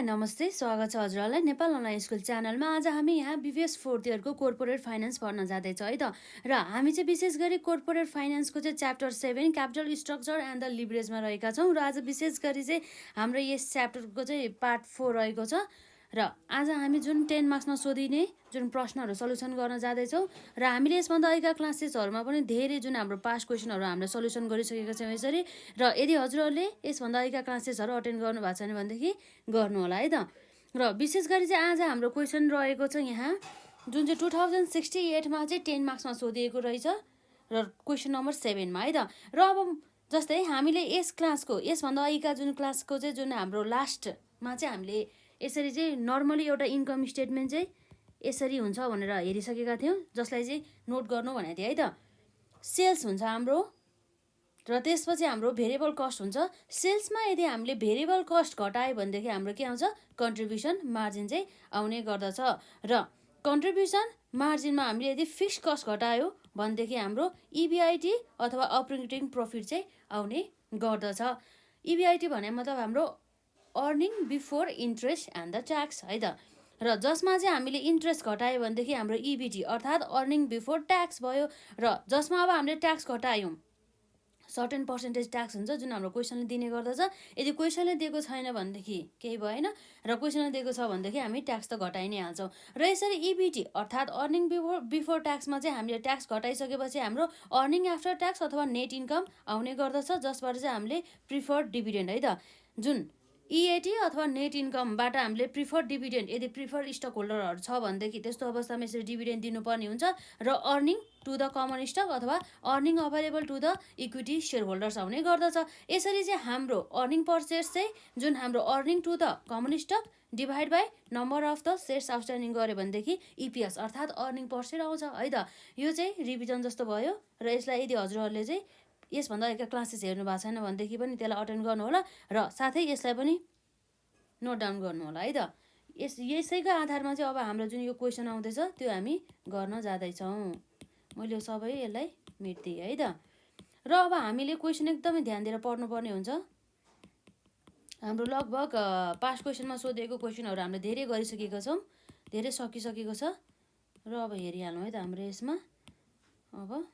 नमस्ते, स्वागत छ हजुरहरूलाई नेपाल अनलाइन स्कुल च्यानलमा। आज हामी यहाँ बिबिएस फोर्थ इयरको कोर्पोरेट फाइनेन्स पढ्न जाँदैछौँ है त। र हामी चाहिँ विशेष गरी कोर्पोरेट फाइनेन्सको चाहिँ chapter 7 capital structure and the लिभरेजमा रहेका छौँ। र आज विशेष गरी चाहिँ हाम्रो यस च्याप्टरको चाहिँ पार्ट 4 रहेको छ। र आज हामी जुन 10 मार्क्समा सोधिने जुन प्रश्नहरू सल्युसन गर्न जाँदैछौँ र हामीले यसभन्दा अहिलेका क्लासेसहरूमा पनि धेरै जुन हाम्रो पास्ट क्वेसनहरू हामीले सल्युसन गरिसकेका छौँ यसरी। र यदि हजुरहरूले यसभन्दा अहिलेका क्लासेसहरू अटेन्ड गर्नु भएको छैन भनेदेखि गर्नु होला है त। र विशेष गरी चाहिँ आज हाम्रो क्वेसन रहेको छ यहाँ जुन चाहिँ 2068मा चाहिँ 10 मार्क्समा सोधिएको रहेछ र क्वेसन नम्बर 7मा है त। र अब जस्तै हामीले यस क्लासको यसभन्दा अहिलेका जुन क्लासको चाहिँ जुन हाम्रो लास्टमा चाहिँ हामीले यसरी चाहिँ नर्मली एउटा इन्कम स्टेटमेन्ट चाहिँ यसरी हुन्छ भनेर हेरिसकेका थियौँ, जसलाई चाहिँ नोट गर्नु भनेको थियो है त। सेल्स हुन्छ हाम्रो र त्यसपछि हाम्रो भेरिएबल कस्ट हुन्छ। सेल्समा यदि हामीले भेरिएबल कस्ट घटायो भनेदेखि हाम्रो के आउँछ, कन्ट्रिब्युसन मार्जिन चाहिँ आउने गर्दछ। र कन्ट्रिब्युसन मार्जिनमा हामीले यदि फिक्स कस्ट घटायो भनेदेखि हाम्रो इबिआइटी अथवा अपरेटिङ प्रफिट चाहिँ आउने गर्दछ। इबिआइटी भने मतलब हाम्रो earning before interest and the tax है त। र जसमा चाहिँ हामीले इन्ट्रेस्ट घटायो भनेदेखि हाम्रो इबिटी अर्थात् अर्निङ बिफोर ट्याक्स भयो। र जसमा अब हामीले ट्याक्स घटायौँ सर्टेन पर्सेन्टेज ट्याक्स हुन्छ जुन हाम्रो क्वेसनले दिने गर्दछ। यदि क्वेसनले दिएको छैन भनेदेखि केही भएन, र क्वेसनले दिएको छ भनेदेखि हामी ट्याक्स त घटाइ नै हाल्छौँ। र यसरी इबिटी अर्थात् अर्निङ बिफोर ट्याक्समा चाहिँ हामीले ट्याक्स घटाइसकेपछि हाम्रो अर्निङ आफ्टर ट्याक्स अथवा नेट इन्कम आउने गर्दछ, जसबाट चाहिँ हामीले प्रिफर्ड डिभिडेन्ड है त जुन इएटी अथवा नेट इन्कमबाट हामीले प्रिफर्ड डिभिडेन्ड यदि प्रिफर्ड स्टक होल्डरहरू छ भनेदेखि त्यस्तो अवस्थामा यसरी डिभिडेन्ड दिनुपर्ने हुन्छ। र earning to the common stock अथवा earning available to the equity share holders आउने गर्दछ। यसरी चाहिँ हाम्रो अर्निङ पर्चेस चाहिँ जुन हाम्रो earning to the common stock divide by number of the shares outstanding गऱ्यो भनेदेखि इपिएस अर्थात् अर्निङ पर सेयर आउँछ है त। यो चाहिँ रिभिजन जस्तो भयो। र यसलाई यदि हजुरहरूले चाहिँ यसभन्दा अहिलेका क्लासेस हेर्नु भएको छैन भनेदेखि पनि त्यसलाई अटेन्ड गर्नु होला र साथै यसलाई पनि नोट डाउन गर्नु होला है त। यसैको आधारमा चाहिँ अब हाम्रो जुन यो क्वेसन आउँदैछ त्यो हामी गर्न जाँदैछौँ। मैले सबै यसलाई मेटिदिएँ है त। र अब हामीले क्वेसन एकदमै ध्यान दिएर पढ्नुपर्ने हुन्छ। हाम्रो लगभग पास्ट क्वेसनमा सोधिएको क्वेसनहरू हामीले धेरै गरिसकेका छौँ, धेरै सकिसकेको छ। र अब हेरिहालौँ है त हाम्रो यसमा। अब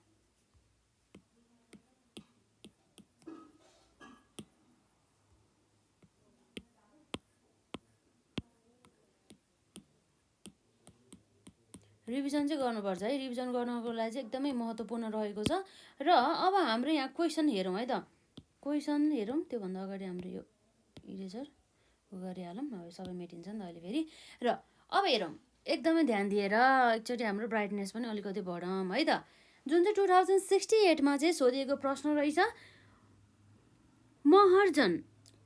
रिभिजन चाहिँ गर्नुपर्छ है। रिभिजन गर्नको लागि चाहिँ एकदमै महत्त्वपूर्ण रहेको छ। र अब हाम्रो यहाँ क्वेसन हेरौँ है त। क्वेसन हेरौँ त्योभन्दा अगाडि हाम्रो यो इरेजर गरिहालौँ, अब सबै मेटिन्छ नि त अहिले फेरि। र अब हेरौँ एकदमै ध्यान दिएर एकचोटि हाम्रो ब्राइटनेस पनि अलिकति बढाउँ है त। जुन चाहिँ 2068मा चाहिँ सोधिएको प्रश्न रहेछ, Maharjan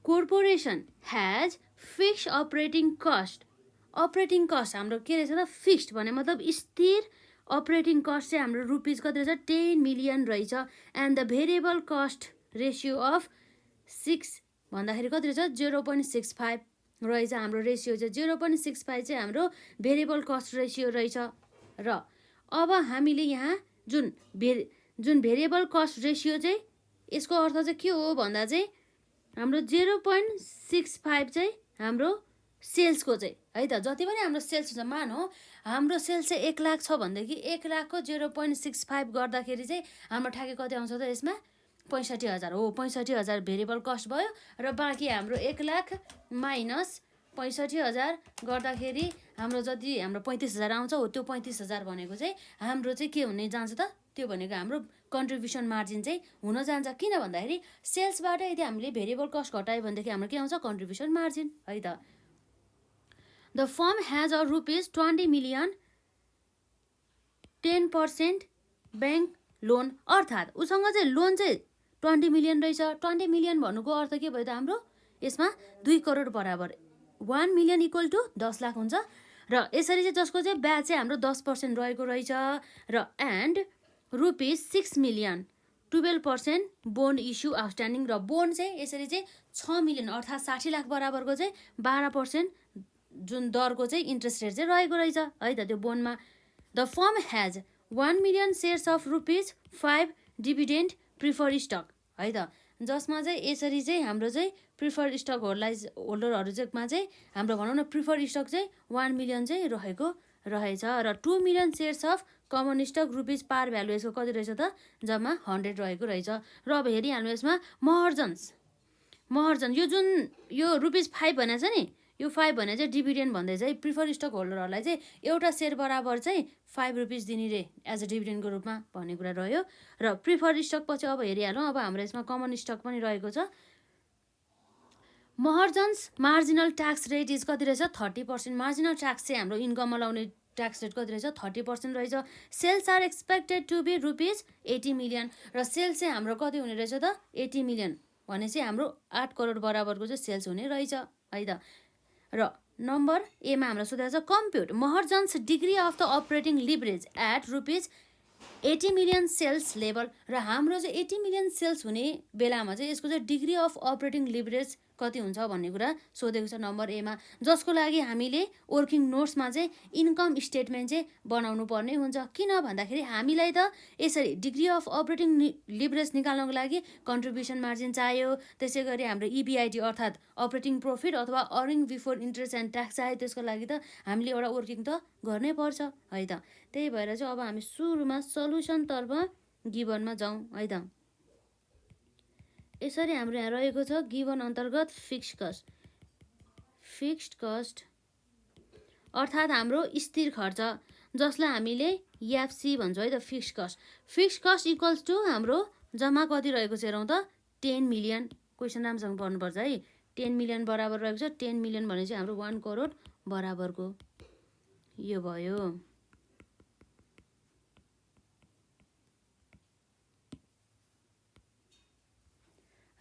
corporation has fixed operating cost. Operating cost हाम्रो के रहेछ त, फिक्स्ड भने मतलब स्थिर अपरेटिङ कस्ट चाहिँ हाम्रो रुपिज कति रहेछ, 10 मिलियन रहेछ। And the variable cost ratio of 6 भन्दाखेरि कति रहेछ, 0.65 रहेछ। हाम्रो रेसियो चाहिँ 0.65 चाहिँ हाम्रो भेरिएबल कस्ट रेसियो रहेछ। र अब हामीले यहाँ जुन भेरिएबल कस्ट रेसियो चाहिँ यसको अर्थ चाहिँ के हो भन्दा चाहिँ हाम्रो 0.65 चाहिँ हाम्रो सेल्सको चाहिँ है त। जति पनि हाम्रो सेल्स हुन्छ, मानौ हाम्रो सेल्स चाहिँ 1 लाख छ भनेदेखि 1 लाखको 0.65 गर्दाखेरि चाहिँ हाम्रो ठ्याक्कै कति आउँछ त यसमा, 65,000 हो। 65,000 भेरिएबल कस्ट भयो। र बाँकी हाम्रो 1 लाख माइनस 65,000 गर्दाखेरि हाम्रो जति हाम्रो 35,000 आउँछ हो। त्यो 35,000 भनेको चाहिँ हाम्रो चाहिँ के हुने जान्छ त, त्यो भनेको हाम्रो कन्ट्रिब्युसन मार्जिन चाहिँ हुन जान्छ। किन भन्दाखेरि सेल्सबाट यदि हामीले भेरिएबल कस्ट घटायो भनेदेखि हाम्रो के आउँछ, कन्ट्रिब्युसन मार्जिन है त। The firm has a rupees 20 million 10% bank loan, अर्थात् उसँग चाहिँ लोन चाहिँ 20 मिलियन रहेछ। 20 मिलियन भन्नुको अर्थ के भयो त, हाम्रो यसमा 2 करोड बराबर 1 मिलियन इक्वल टु 10 लाख हुन्छ। र यसरी चाहिँ जसको चाहिँ ब्याज चाहिँ हाम्रो 10% रहेको रहेछ। र and rupees 6 million 12% bond issue outstanding. र बोन्ड चाहिँ यसरी चाहिँ 6 मिलियन अर्थात् 60 लाख बराबरको चाहिँ 12% जुन दरको चाहिँ इन्ट्रेस्ट रेट चाहिँ रहेको रहेछ है त त्यो बोन्डमा। The firm has 1 million shares of rupees 5 dividend prefer stock है त। जसमा चाहिँ यसरी चाहिँ हाम्रो चाहिँ प्रिफर्ड स्टक होल्डरहरूमा चाहिँ हाम्रो भनौँ न प्रिफर्ड स्टक चाहिँ 1 मिलियन चाहिँ रहेको रहेछ र 2 million shares of common stock rupees par value यसको कति रहेछ त जम्मा 100 रहेको रहेछ। र अब हेरिहाल्नु यसमा महर्जन यो रुपिज 5 भनेको छ नि, यो 5 भने चाहिँ डिभिडेन्ड भन्दै चाहिँ प्रिफर स्टक होल्डरहरूलाई चाहिँ एउटा सेयर बराबर चाहिँ 5 रुपिज दिने रे एज अ डिभिडेन्डको रूपमा भन्ने कुरा रह्यो। र प्रिफर स्टक पछि अब हेरिहालौँ, अब हाम्रो यसमा कमन स्टक पनि रहेको छ। महर्जन्स मार्जिनल ट्याक्स रेट इज कति रहेछ 30%। मार्जिनल ट्याक्स चाहिँ हाम्रो इन्कममा लाउने ट्याक्स रेट कति रहेछ 30% रहेछ। Sales are expected to be rupees 80 million र सेल्स चाहिँ हाम्रो कति हुने रहेछ त 80 मिलियन भने चाहिँ हाम्रो 8 करोड बराबरको चाहिँ सेल्स हुने रहेछ है त। र नम्बर एमा हाम्रो सोधेको छ compute Maharjan's degree of the operating leverage at rupees 80 million sales level र हाम्रो चाहिँ 80 मिलियन सेल्स हुने बेलामा चाहिँ यसको चाहिँ डिग्री अफ अपरेटिङ लिभरेज कति हुन्छ भन्ने कुरा सोधेको छ नम्बर एमा, जसको लागि हामीले वर्किङ नोट्समा चाहिँ इन्कम स्टेटमेन्ट चाहिँ बनाउनु पर्ने हुन्छ। किन भन्दाखेरि हामीलाई त यसरी डिग्री अफ अपरेटिङ लिभरेज निकाल्नको लागि कन्ट्रिब्युसन मार्जिन चाहियो, त्यसै गरी हाम्रो इबिआइटी अर्थात् अपरेटिङ प्रफिट अथवा earning before interest and tax चाहियो। त्यसको लागि त हामीले एउटा वर्किङ त गर्नै पर्छ है त। त्यही भएर चाहिँ अब हामी सुरुमा सल्युसनतर्फ गिभनमा जाउँ है त। यसरी हाम्रो यहाँ रहेको छ गिभन अन्तर्गत फिक्स्ड कस्ट अर्थात् हाम्रो स्थिर खर्च जसलाई हामीले एफसी भन्छौँ है त। फिक्स्ड कस्ट इक्वल्स टु हाम्रो जम्मा कति रहेको छ हेरौँ त 10 मिलियन। क्वेसन राम्रोसँग पढ्नुपर्छ है। 10 मिलियन बराबर रहेको छ। 10 मिलियन भने चाहिँ हाम्रो 1 करोड बराबरको यो भयो।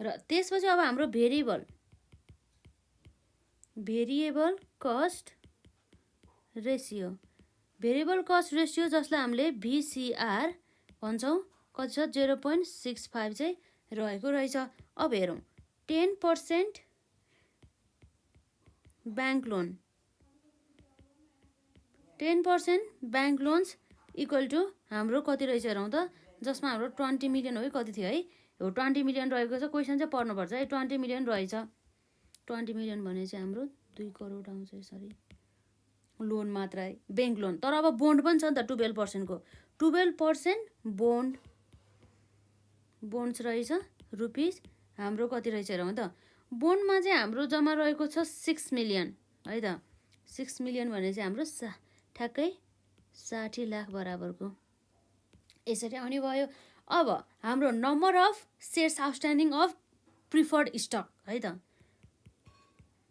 र त्यसपछि अब हाम्रो भेरिएबल कस्ट रेसियो जसलाई हामीले VCR भन्छौँ कति छ 0.65 चाहिँ रहेको रहेछ। अब हेरौँ 10% bank loan 10% bank loans equal to हाम्रो कति रहेछ हेरौँ त, जसमा हाम्रो 20 मिलियन हो कति थियो है, हो 20 मिलियन रहेको छ। क्वेसन चाहिँ पढ्नुपर्छ है। 20 मिलियन रहेछ। 20 मिलियन भने चाहिँ हाम्रो 2 करोड आउँछ यसरी लोन मात्र है, ब्याङ्क लोन। तर अब बोन्ड पनि छ नि त 12% को 12% बोन्ड्स रहेछ रुपिज हाम्रो कति रहेछ हेरौँ त। बोन्डमा चाहिँ हाम्रो जम्मा रहेको छ 6 मिलियन है त। 6 मिलियन भने चाहिँ हाम्रो ठ्याक्कै 60 लाख बराबरको यसरी आउने भयो। अब हाम्रो number of shares outstanding of preferred stock है त।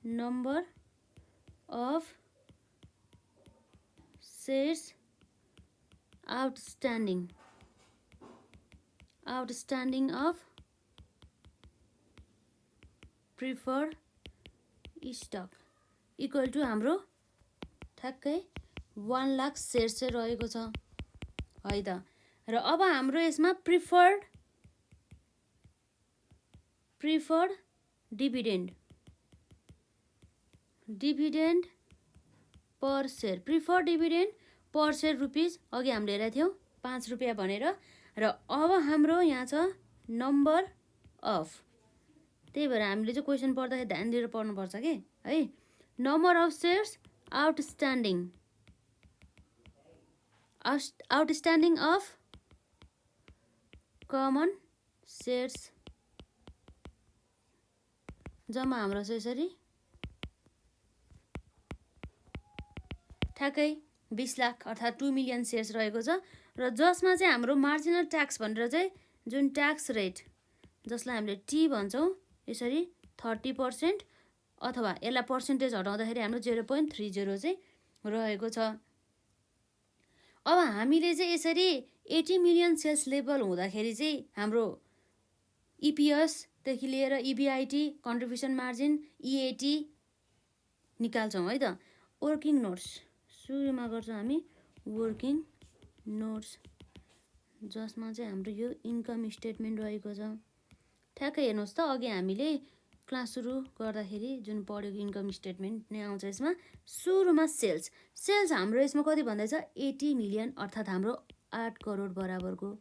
Number of shares outstanding of preferred stock equal to हाम्रो ठ्याक्कै 1 लाख सेयर्स चाहिँ रहेको छ है त। र अब हाम्रो यसमा preferred dividend per share preferred dividend per share rupees अघि हामीले हेरेको थियौँ 5 रुपियाँ भनेर। र अब हाम्रो यहाँ छ नम्बर अफ, त्यही भएर हामीले चाहिँ क्वेसन पढ्दाखेरि ध्यान दिएर पढ्नुपर्छ कि है। Number of shares outstanding of common shares जम्मा हाम्रो छ यसरी ठ्याक्कै 20 लाख अर्थात् 2 मिलियन सेयर्स रहेको छ। र जसमा चाहिँ हाम्रो मार्जिनल ट्याक्स भनेर चाहिँ जुन ट्याक्स रेट जसलाई हामीले टी भन्छौँ यसरी 30% अथवा यसलाई पर्सेन्टेज हटाउँदाखेरि हाम्रो 0.30 चाहिँ रहेको छ। अब हामीले चाहिँ यसरी 80 मिलियन सेल्स लेभल हुँदाखेरि चाहिँ हाम्रो इपिएसदेखि लिएर इबिआइटी कन्ट्रिब्युसन मार्जिन इएटी निकाल्छौँ है त। वर्किङ नोट्स सुरुमा गर्छौँ हामी वर्किङ नोट्स जसमा चाहिँ हाम्रो यो इन्कम स्टेटमेन्ट रहेको छ। ठ्याक्कै हेर्नुहोस् त अघि हामीले क्लास सुरु गर्दाखेरि जुन पढेको इन्कम स्टेटमेन्ट नै आउँछ। यसमा सुरुमा सेल्स हाम्रो यसमा कति भन्दैछ 80 मिलियन अर्थात् हाम्रो 8 करोड बराबरको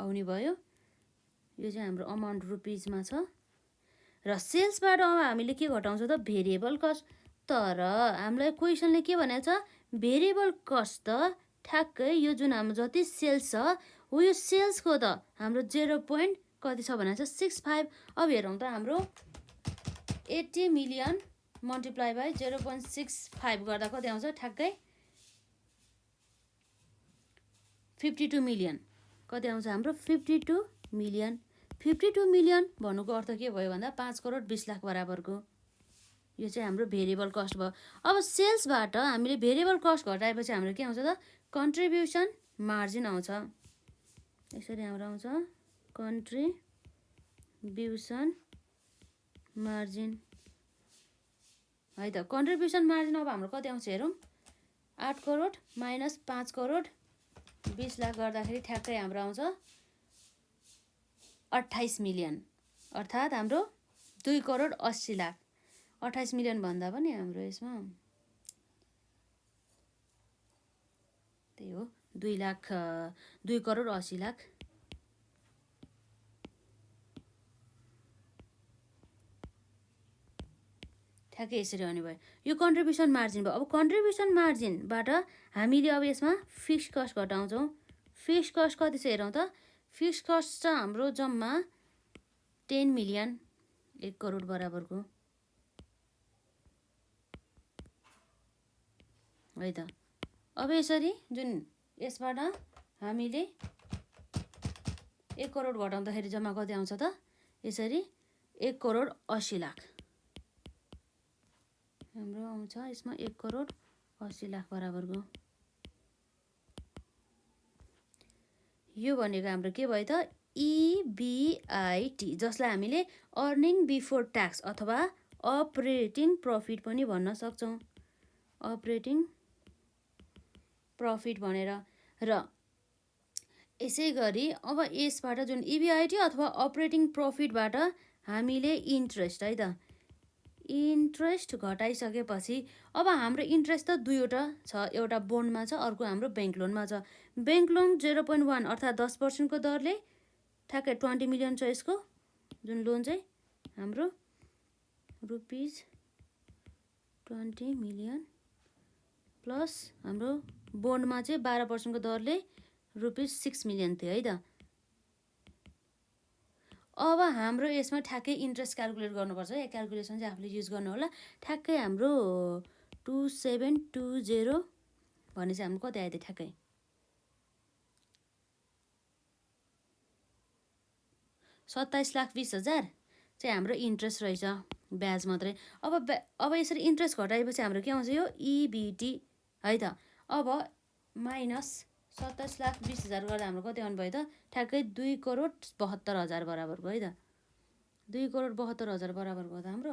आउने भयो। यो चाहिँ हाम्रो अमाउन्ट रुपिजमा छ। र सेल्सबाट अब हामीले के घटाउँछ त भेरिएबल कस्ट। तर हामीलाई क्वेसनले के भनेको छ भेरिएबल कस्ट त ठ्याक्कै यो जुन हाम्रो जति सेल्स छ हो यो सेल्सको त हाम्रो 0 पोइन्ट कति छ भनेको छ 65। अब हेरौँ त हाम्रो 80 मिलियन मल्टिप्लाई बाई 0.65 गर्दा कति आउँछ ठ्याक्कै 52 मिलियन। कति आउँछ हाम्रो 52 मिलियन। 52 मिलियन भन्नुको अर्थ के भयो भन्दा 5 करोड 20 लाख बराबरको। यो चाहिँ हाम्रो भेरिएबल कस्ट भयो। अब सेल्सबाट हामीले भेरिएबल कस्ट घटाएपछि हाम्रो के आउँछ त कन्ट्रिब्युसन मार्जिन आउँछ। यसरी हाम्रो आउँछ कन्ट्रिब्युसन मार्जिन है त। कन्ट्रिब्युसन मार्जिन अब हाम्रो कति आउँछ हेरौँ 8 करोड माइनस 5 करोड 20 लाख गर्दाखेरि ठ्याक्कै हाम्रो आउँछ 28 मिलियन। अर्थात् हाम्रो 2 करोड 80 लाख। 28 मिलियन भन्दा पनि हाम्रो यसमा त्यही हो 2 करोड 80 लाख। ठ्याक्कै यसरी आउने भयो। यो कन्ट्रिब्युसन मार्जिन भयो। अब कन्ट्रिब्युसन मार्जिनबाट हामीले अब यसमा फिक्स कस्ट घटाउँछौँ। फिक्स कस्ट कति छ हेरौँ त। फिक्स कस्ट छ हाम्रो जम्मा 10 मिलियन 1 करोड बराबरको है त। अब यसरी जुन यसबाट हामीले 1 करोड घटाउँदाखेरि जम्मा कति आउँछ त यसरी 1 करोड 80 लाख हाम्रो आउँछ यसमा 1 करोड 80 लाख बराबरको। यो भनेको हाम्रो के भयो त EBIT जसलाई हामीले अर्निङ बिफोर ट्याक्स अथवा अपरेटिङ प्रफिट पनि भन्न सक्छौँ। अपरेटिङ प्रफिट भनेर। र यसै गरी अब यसबाट जुन EBIT अथवा अपरेटिङ प्रफिटबाट हामीले इन्ट्रेस्ट है त इन्ट्रेस्ट घटाइसकेपछि अब हाम्रो इन्ट्रेस्ट त दुईवटा छ। एउटा बोन्डमा छ अर्को हाम्रो ब्याङ्क लोनमा छ। ब्याङ्क लोन 0.1 अर्थात् 10% को दरले ठ्याक्कै 20 मिलियन छ। यसको जुन लोन चाहिँ हाम्रो रुपिज 20 मिलियन प्लस हाम्रो बोन्डमा चाहिँ 12% को दरले रुपिज 6 मिलियन थियो है त। अब हाम्रो यसमा ठ्याक्कै इन्ट्रेस्ट क्यालकुलेट गर्नुपर्छ। यो क्यालकुलेसन चाहिँ आफूले युज गर्नु होला। ठ्याक्कै हाम्रो 2720 भने चाहिँ हाम्रो कति आयो त ठ्याक्कै 27,20,000 चाहिँ हाम्रो इन्ट्रेस्ट रहेछ ब्याज मात्रै। अब यसरी इन्ट्रेस्ट घटाएपछि हाम्रो के आउँछ यो EBT है त। अब माइनस 27,20,000 गर्दा हाम्रो कति आउनु भयो त ठ्याक्कै 2 करोड 72,000 बराबरको है त। 2 करोड 72,000 बराबरको त हाम्रो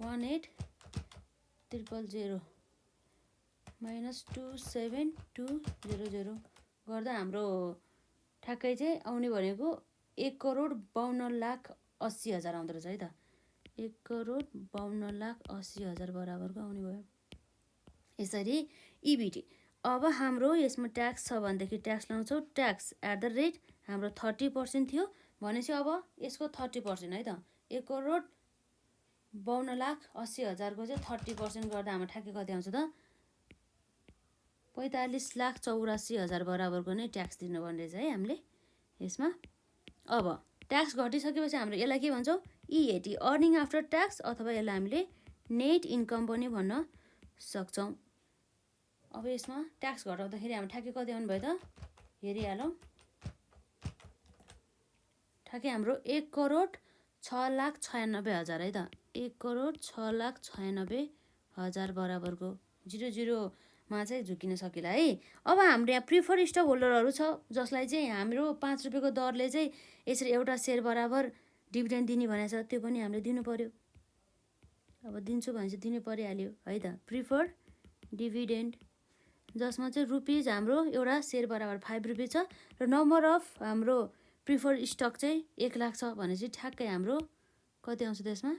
18,000 माइनस 27,200 गर्दा हाम्रो ठ्याक्कै चाहिँ आउने भनेको 1 करोड 52,80,000 आउँदो रहेछ है त। 1 करोड 52,80,000 बराबरको आउने भयो। यसरी EBT। अब हाम्रो यसमा ट्याक्स छ भनेदेखि ट्याक्स लाउँछौँ। ट्याक्स एट द रेट हाम्रो 30% थियो भनेपछि अब यसको 30% है त। 1 करोड 52,80,000 को चाहिँ 30% गर्दा हाम्रो ठ्याक्कै कति आउँछ त 45,84,000 बराबरको नै ट्याक्स दिनुपर्ने रहेछ है हामीले यसमा। अब ट्याक्स घटिसकेपछि हाम्रो यसलाई के भन्छौँ EAT अर्निङ आफ्टर ट्याक्स अथवा यसलाई हामीले नेट इन्कम पनि भन्न सक्छौँ। अब यसमा ट्याक्स घटाउँदाखेरि हाम्रो ठ्याक्कै कति आउनु भयो त हेरिहालौँ। ठ्याक्कै हाम्रो 1 करोड 6,96,000 है त। 1 करोड 6,96,000 बराबरको 00मा चाहिँ झुकिन सकिला है। अब हाम्रो यहाँ प्रिफर स्टक होल्डरहरू छ जसलाई चाहिँ हाम्रो 5 रुपियाँको दरले चाहिँ यसरी एउटा सेयर बराबर डिभिडेन्ड दिने भनेको छ। त्यो पनि हामीले दिनु पर्यो। अब दिन्छु भने चाहिँ दिनु परिहाल्यो है त। प्रिफर डिभिडेन्ड जसमा चाहिँ रुपिज हाम्रो एउटा सेयर बराबर 5 रुपियाँ छ र नम्बर अफ हाम्रो प्रिफर स्टक चाहिँ 1 लाख छ भने चाहिँ ठ्याक्कै हाम्रो कति आउँछ त्यसमा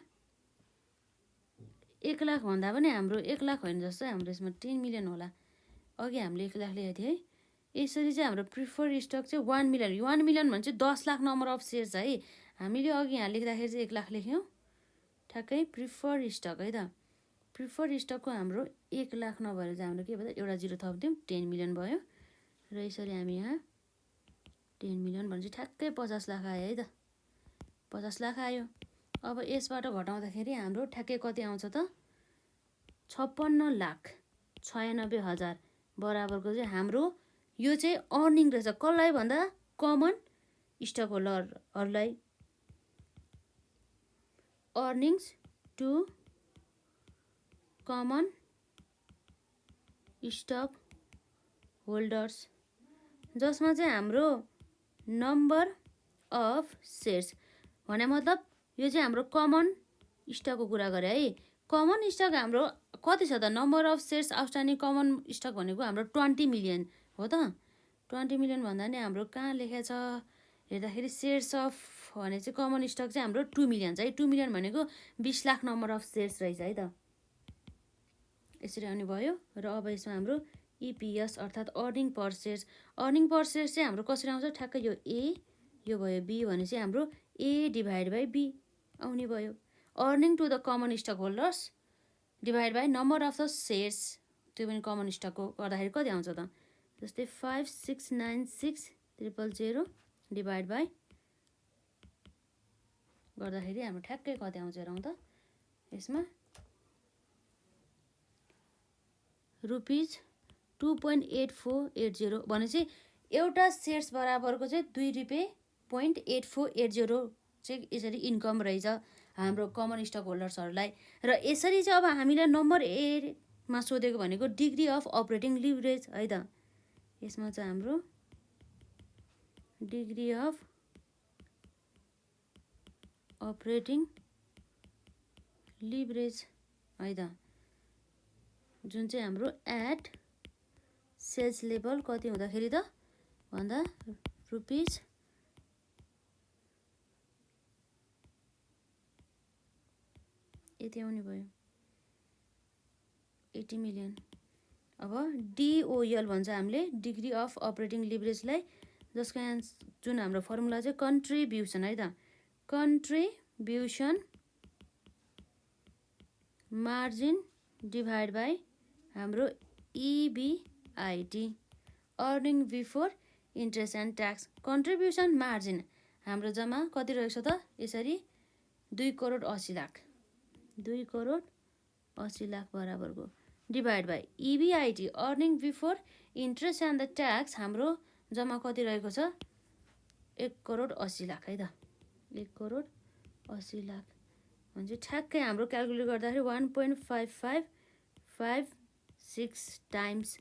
1 लाख भन्दा पनि हाम्रो 1 लाख होइन जस्तो हाम्रो यसमा 10 मिलियन होला। अघि हामीले 1 लाख लेखेको थियो है। यसरी चाहिँ हाम्रो प्रिफर्ड स्टक चाहिँ 1 मिलियन 1 मिलियन भने चाहिँ 10 लाख नम्बर अफ सेयर्स है। हामीले अघि यहाँ लेख्दाखेरि चाहिँ 1 लाख लेख्यौँ ठ्याक्कै प्रिफर्ड स्टक है त। प्रिफर्ड स्टकको हाम्रो 1 लाख नभएर चाहिँ हाम्रो के भयो एउटा जिरो थपिदिउँ 10 मिलियन भयो र यसरी हामी यहाँ 10 मिलियन भने चाहिँ ठ्याक्कै 50 लाख आयो है त। 50 लाख आयो। अब यसबाट घटाउँदाखेरि हाम्रो ठ्याक्कै कति आउँछ त 56,96,000 बराबरको चाहिँ हाम्रो यो चाहिँ अर्निङ रहेछ। कसलाई भन्दा कमन स्टक होल्डरहरूलाई earnings to common stock holders जसमा चाहिँ हाम्रो नम्बर अफ सेयर्स भने मतलब यो चाहिँ हाम्रो कमन स्टकको कुरा गरे है। कमन स्टक हाम्रो कति छ त number of shares outstanding common stock भनेको हाम्रो 20 मिलियन हो त। 20 मिलियन भन्दा नि हाम्रो कहाँ लेखेको छ हेर्दाखेरि सेयर्स अफ भने चाहिँ कमन स्टक चाहिँ हाम्रो 2 मिलियन छ है। 2 मिलियन भनेको 20 लाख नम्बर अफ सेयर्स रहेछ है त। यसरी आउने भयो र अब यसमा हाम्रो इपिएस अर्थात् अर्निङ पर सेयर्स। अर्निङ पर सेयर्स चाहिँ हाम्रो कसरी आउँछ ठ्याक्कै यो ए यो भयो बी भनेपछि हाम्रो ए डिभाइड बाई बी आउने भयो। Earning to the common stock holders divide by number of the shares त्यो पनि कमन स्टकको गर्दाखेरि कति आउँछ त जस्तै 5696,000 डिभाइड बाई गर्दाखेरि हाम्रो ठ्याक्कै कति आउँछ हेरौँ त यसमा रुपिज 2.8480 भनेपछि एउटा सेयर्स बराबरको चाहिँ 2.8480 चाहिँ यसरी इन्कम रहेछ हाम्रो कमन स्टक होल्डर्सहरूलाई। र यसरी चाहिँ अब हामीलाई नम्बर एमा सोधेको भनेको डिग्री अफ अपरेटिङ लिभरेज है त। यसमा चाहिँ हाम्रो डिग्री अफ अपरेटिङ लिभरेज है त जुन चाहिँ हाम्रो एट सेल्स लेभल कति हुँदाखेरि त भन्दा रुपिज यति आउने भयो 80 मिलियन। अब डिओएल भन्छ हामीले डिग्री अफ अपरेटिङ लिभरेजलाई जसको यहाँ जुन हाम्रो फर्मुला चाहिँ कन्ट्रिब्युसन है त। कन्ट्रिब्युसन मार्जिन डिभाइड बाई हाम्रो EBIT earning before interest and tax. Contribution margin हाम्रो जम्मा कति रहेछ त यसरी 2,80,00,000 बराबरको divide by EBIT earning before interest and the tax हाम्रो जम्मा कति रहेको छ 1,80,00,000 है त। 1,80,00,000 भने ठ्याक्कै हाम्रो क्यालकुलेट गर्दाखेरि 1.5556 टाइम्स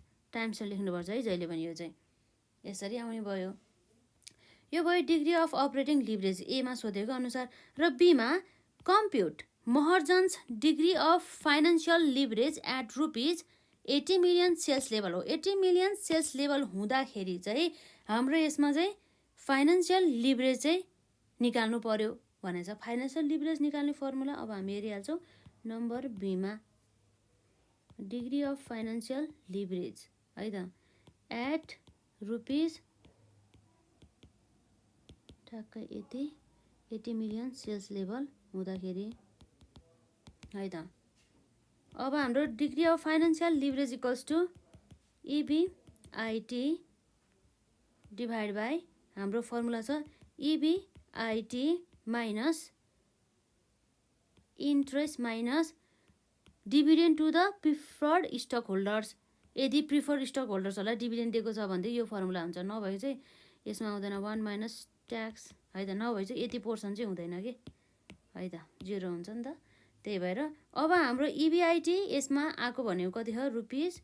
लेख्नुपर्छ है जहिले पनि यो चाहिँ यसरी आउने भयो। यो भयो डिग्री अफ अपरेटिङ लिभरेज एमा सोधेको अनुसार। र बीमा compute Maharjan's degree of financial leverage at rupees 80 million sales level हो। 80 मिलियन सेल्स लेभल हुँदाखेरि चाहिँ हाम्रो यसमा चाहिँ फाइनेन्सियल लिभरेज चाहिँ निकाल्नु पर्यो भनेछ। फाइनेन्सियल लिभरेज निकाल्ने फर्मुला अब हामी हेरिहाल्छौँ नम्बर बीमा डिग्री अफ फाइनेन्सियल लिभरेज है त एट रुपिज ठ्याक्कै 80 मिलियन सेल्स लेभल हुँदाखेरि है त। अब हाम्रो degree of financial leverage equals to EBIT divide by हाम्रो फर्मुला छ EBIT minus interest minus dividend to the preferred stock holders. यदि प्रिफर्ड स्टक होल्डर्सहरूलाई डिभिडेन्ड दिएको छ भने यो फर्मुला हुन्छ। नभए चाहिँ यसमा आउँदैन 1 माइनस ट्याक्स है त। नभए चाहिँ यति पोर्सन चाहिँ हुँदैन कि है त 0 हुन्छ नि त। त्यही भएर अब हाम्रो इबिआइटी यसमा आएको भनेको कति हो रुपिज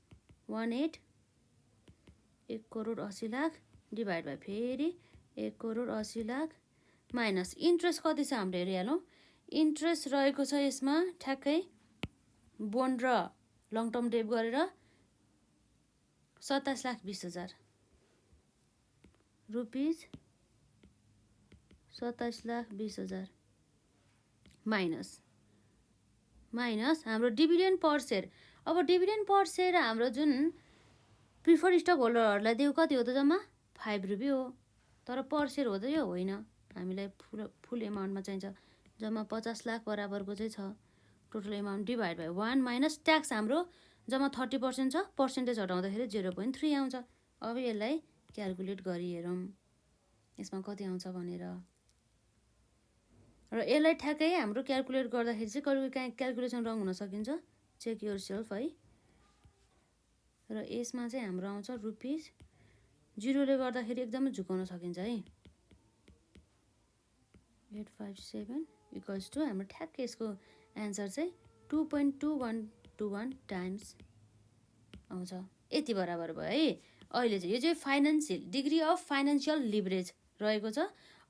1,80,00,000 डिभाइड बाई फेरि 1,80,00,000 माइनस इन्ट्रेस्ट कति छ हामीले हेरिहालौँ। इन्ट्रेस्ट रहेको छ यसमा ठ्याक्कै बोन्ड र लङ टर्म डेट गरेर 27,20,000 रुपिज 27,20,000 माइनस हाम्रो डिभिडेन्ड पर सेयर। अब डिभिडेन्ड पर सेयर हाम्रो जुन प्रिफर्ड स्टक होल्डरहरूलाई दियो कति हो त जम्मा 5 रुपियाँ हो, तर पर सेयर हो त यो होइन। हामीलाई फुल एमाउन्टमा चाहिन्छ, जम्मा 50 लाख बराबरको चाहिँ छ। Total amount divide by 1 minus tax हाम्रो जम्मा 30% छ, पर्सेन्टेज हटाउँदाखेरि 0.3 आउँछ। अब यसलाई क्यालकुलेट गरी हेरौँ यसमा कति आउँछ भनेर। र यसलाई ठ्याक्कै हाम्रो क्यालकुलेट गर्दाखेरि चाहिँ कहिले काहीँ क्यालकुलेसन रङ हुन सकिन्छ, चेक योर सेल्फ है। र यसमा चाहिँ हाम्रो आउँछ रुपिस, जिरोले गर्दाखेरि एकदमै झुकाउन सकिन्छ है। 857 इक्वल्स टु हाम्रो ठ्याक्कै यसको एन्सर चाहिँ 2.2121 टाइम्स आउँछ। यति बराबर भयो है। अहिले चाहिँ यो चाहिँ financial degree of financial leverage रहेको छ।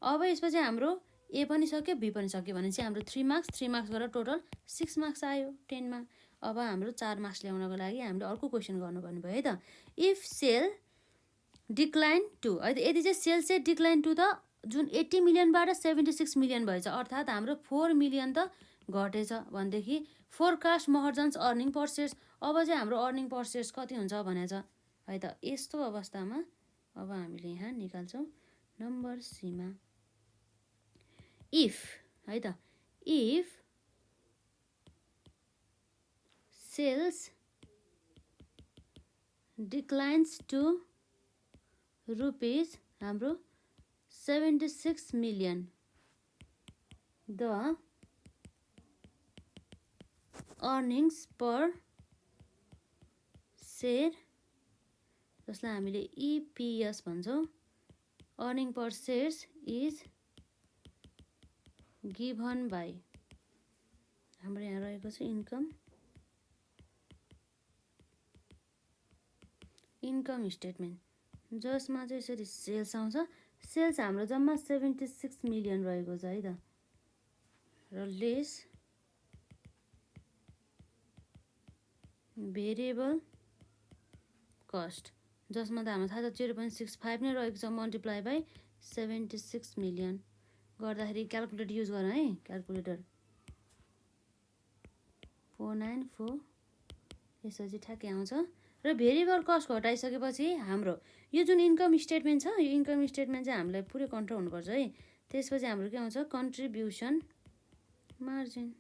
अब यसमा चाहिँ हाम्रो ए पनि सक्यो बी पनि सक्यो भने चाहिँ हाम्रो 3 मार्क्स गरेर टोटल 6 मार्क्स आयो 10मा। अब हाम्रो 4 मार्क्स ल्याउनको लागि हामीले अर्को क्वेसन गर्नुपर्ने भयो है त। इफ सेल डिक्लाइन टु है त, यदि चाहिँ सेल चाहिँ डिक्लाइन टु त जुन 80 मिलियनबाट 76 मिलियन भएछ, अर्थात् हाम्रो 4 मिलियन त घटेछ भनेदेखि फोरकास्ट महर्जन्स अर्निङ पर सेयर्स, अब चाहिँ हाम्रो अर्निङ पर सेयर्स कति हुन्छ भनेछ है त। यस्तो अवस्थामा अब हामीले यहाँ निकाल्छौँ नम्बर सीमा। इफ है त, इफ सेल्स डिक्लाइन्स टु रुपिस हाम्रो 76 million, the earnings per share, जसलाई हामीले इपिएस भन्छौँ, earning per shares is given by हाम्रो यहाँ रहेको छ इन्कम स्टेटमेन्ट, जसमा चाहिँ यसरी सेल्स आउँछ। सेल्स हाम्रो जम्मा 76 मिलियन रहेको छ है त, र लेस भेरिएबल कस्ट, जसमा त हाम्रो थाहा छ 0.65 नै रहेको छ, मल्टिप्लाई बाई 76 मिलियन गर्दाखेरि क्यालकुलेटर युज गरौँ है। क्यालकुलेटर 494 यसरी ठ्याक्कै आउँछ। र भेरिएबल कस्ट घटाइसकेपछि हाम्रो यो जुन इन्कम स्टेटमेन्ट छ, यो इन्कम स्टेटमेन्ट चाहिँ हामीलाई पुरै कन्ट्रोल हुनुपर्छ है। त्यसपछि हाम्रो के आउँछ कन्ट्रिब्युसन मार्जिन,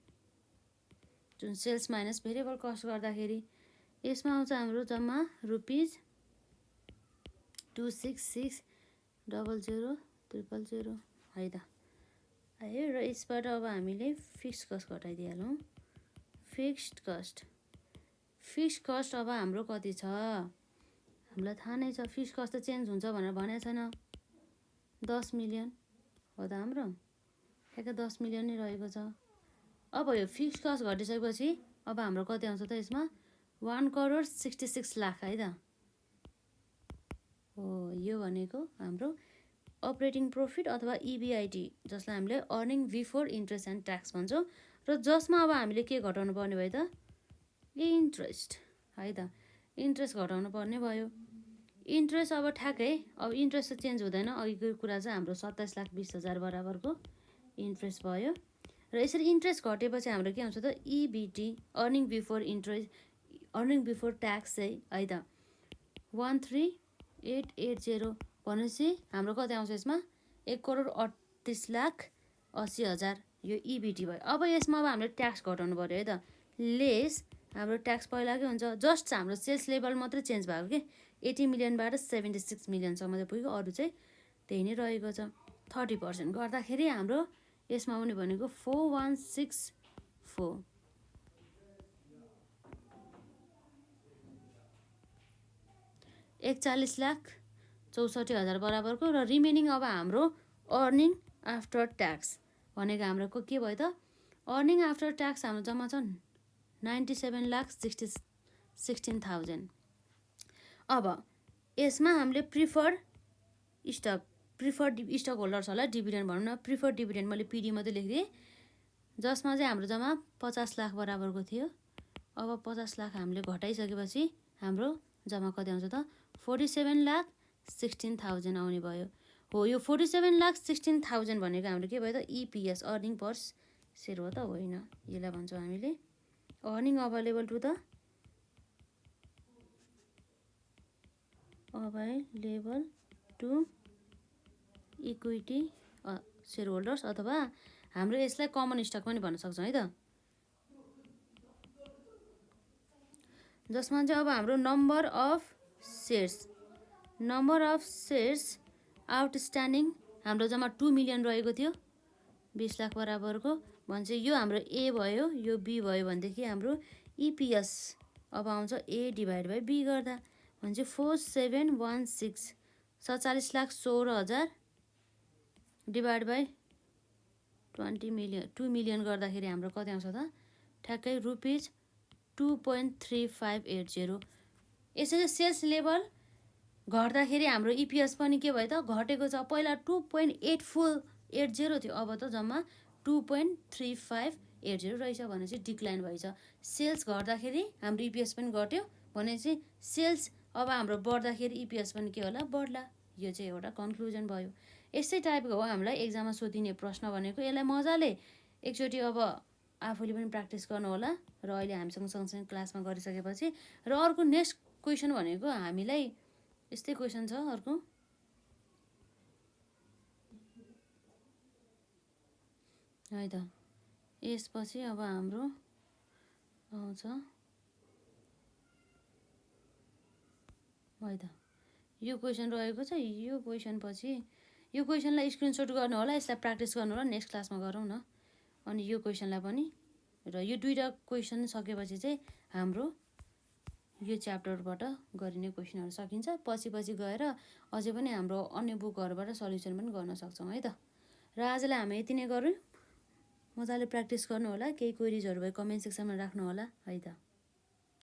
जुन सेल्स माइनस भेरिएबल कस्ट गर्दाखेरि यसमा आउँछ हाम्रो जम्मा रुपिस 266,000,000 है त आयो। र यसबाट अब हामीले फिक्स्ड कस्ट घटाइदिइहालौँ। फिक्स्ड कस्ट अब हाम्रो कति छ हामीलाई थाहा नै छ। फिक्स्ड कस्ट त चेन्ज हुन्छ भनेर भनेको छैन। 10 मिलियन हो त हाम्रो, ठ्याक्कै 10 मिलियन नै रहेको छ। अब यो फिक्स्ड कस्ट घटिसकेपछि अब हाम्रो कति आउँछ त यसमा 1,66 लाख है त हो। यो भनेको हाम्रो अपरेटिङ प्रफिट अथवा इबिआइटी, जसलाई हामीले earning before interest and tax भन्छौँ। र जसमा अब हामीले के घटाउनु पर्ने भयो त इन्ट्रेस्ट है त, इन्ट्रेस्ट घटाउनु पर्ने भयो। इन्ट्रेस्ट अब ठ्याक्कै अब इन्ट्रेस्ट त चेन्ज हुँदैन, अघिको कुरा चाहिँ हाम्रो 27,20,000 बराबरको इन्ट्रेस्ट भयो। र यसरी इन्ट्रेस्ट घटेपछि हाम्रो के आउँछ त इबिटी, अर्निङ बिफोर ट्याक्स चाहिँ है त 13,880 भनेपछि हाम्रो कति आउँछ यसमा 1,38,80,000 यो इबिटी भयो। अब यसमा अब हामीले ट्याक्स घटाउनु पर्यो है त। लेस हाम्रो ट्याक्स पहिलाकै हुन्छ, जस्ट हाम्रो सेल्स लेभल मात्रै चेन्ज भएको के 80 मिलियनबाट 76 मिलियनसम्म चाहिँ पुग्यो, अरू चाहिँ त्यही नै रहेको छ। 30% गर्दाखेरि हाम्रो यसमा आउने भनेको 4164 41,64,000 बराबरको। र रिमेनिङ अब हाम्रो अर्निङ आफ्टर ट्याक्स भनेको हाम्रो के भयो त अर्निङ आफ्टर ट्याक्स हाम्रो जम्मा छ 97,16,000। अब यसमा हामीले प्रिफर्ड स्टक होल्डर्सहरूलाई डिभिडेन्ड भनौँ न, प्रिफर्ड डिभिडेन्ड मैले पिडी मात्रै लेखिदिएँ, जसमा चाहिँ हाम्रो जम्मा 50 लाख बराबरको थियो। अब 50 लाख हामीले घटाइसकेपछि हाम्रो जम्मा कति आउँछ त 47,16,000 आउने भयो हो। यो 47,16,000 भनेको हाम्रो के भयो त इपिएस, अर्निङ पर सेयर हो त होइन। यसलाई भन्छौँ हामीले earning available to the available to equity share holders, अथवा हाम्रो यसलाई कमन स्टक पनि भन्न सक्छौँ है त, जसमा चाहिँ अब हाम्रो नम्बर अफ सेयर्स आउटस्ट्यान्डिङ हाम्रो जम्मा 2 मिलियन रहेको थियो, 20 लाख बराबरको भन्छ। यो हाम्रो ए भयो, यो बी भयो भनेदेखि हाम्रो इपिएस अब आउँछ ए डिभाइड बाई बी गर्दा भन्छ 4716 47,16,16,000 डिभाइड बाई 2 मिलियन गर्दाखेरि हाम्रो कति आउँछ त, ठ्याक्कै रुपिज 2.3580। यसरी सेल्स लेभल घट्दाखेरि हाम्रो इपिएस पनि के भयो त, घटेको छ। पहिला 2.8480 थियो, अब त जम्मा 2.3580 रहेछ भनेपछि डिक्लाइन भएछ। सेल्स घट्दाखेरि हाम्रो इपिएस पनि घट्यो भनेपछि सेल्स अब हाम्रो बढ्दाखेरि इपिएस पनि के होला, बढ्ला। यो चाहिँ एउटा कन्क्लुजन भयो। यस्तै टाइपको हो हामीलाई एक्जाममा सोधिने प्रश्न भनेको। यसलाई मजाले एकचोटि अब आफूले पनि प्र्याक्टिस गर्नु होला र अहिले हामीसँग सँगसँगै क्लासमा गरिसकेपछि। र अर्को नेक्स्ट क्वेसन भनेको हामीलाई यस्तै क्वेसन छ अर्को, है त। यसपछि अब हाम्रो आउँछ है त, यो क्वेसन रहेको छ। यो क्वेसन पछि यो क्वेसनलाई स्क्रिनसट गर्नु होला, यसलाई प्र्याक्टिस गर्नु होला, नेक्स्ट क्लासमा गरौँ न। अनि यो क्वेसनलाई पनि, र यो दुईवटा क्वेसन सकेपछि चाहिँ हाम्रो यो च्याप्टरबाट गरिने क्वेसनहरू सकिन्छ। पछि गएर अझै पनि हाम्रो अन्य बुकहरूबाट सल्युसन पनि गर्न सक्छौँ है त। र आजलाई हामी यति नै गरौँ। मजाले प्र्याक्टिस गर्नु होला। केही क्वेरिजहरू भए कमेन्ट सेक्सनमा राख्नु होला है त।